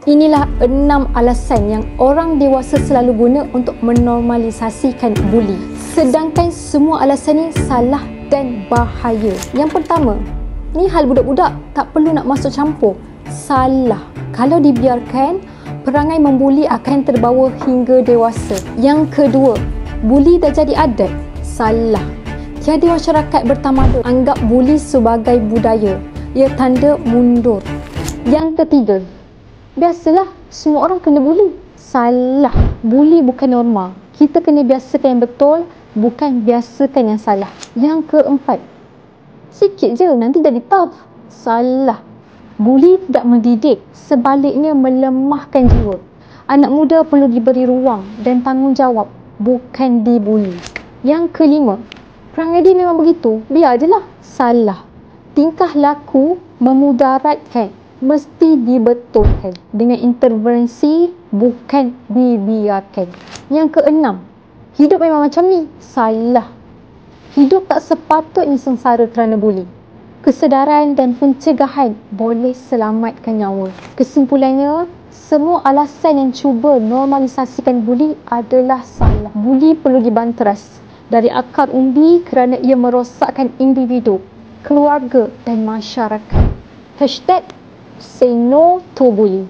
Inilah 6 alasan yang orang dewasa selalu guna untuk menormalisasikan buli. Sedangkan semua alasan ni salah dan bahaya. Yang pertama, ni hal budak-budak, tak perlu nak masuk campur. Salah. Kalau dibiarkan, perangai membuli akan terbawa hingga dewasa. Yang kedua, buli dah jadi adat. Salah. Tiada masyarakat bertamadun anggap buli sebagai budaya. Ia tanda mundur. Yang ketiga, biasalah semua orang kena buli. Salah. Buli bukan norma. Kita kena biasakan yang betul, bukan biasakan yang salah. Yang keempat, sikit je nanti jadi tough. Salah. Buli tidak mendidik, sebaliknya melemahkan jiwa. Anak muda perlu diberi ruang dan tanggungjawab, bukan dibuli. Yang kelima, perangai dia memang begitu, biar je lah. Salah. Tingkah laku memudaratkan, mesti dibetulkan dengan intervensi, bukan dibiarkan. Yang keenam, hidup memang macam ni. Salah. Hidup tak sepatutnya sengsara kerana buli. Kesedaran dan pencegahan boleh selamatkan nyawa. Kesimpulannya, semua alasan yang cuba normalisasikan buli adalah salah. Buli perlu dibanteras dari akar umbi kerana ia merosakkan individu, keluarga dan masyarakat. #SayNoToBully.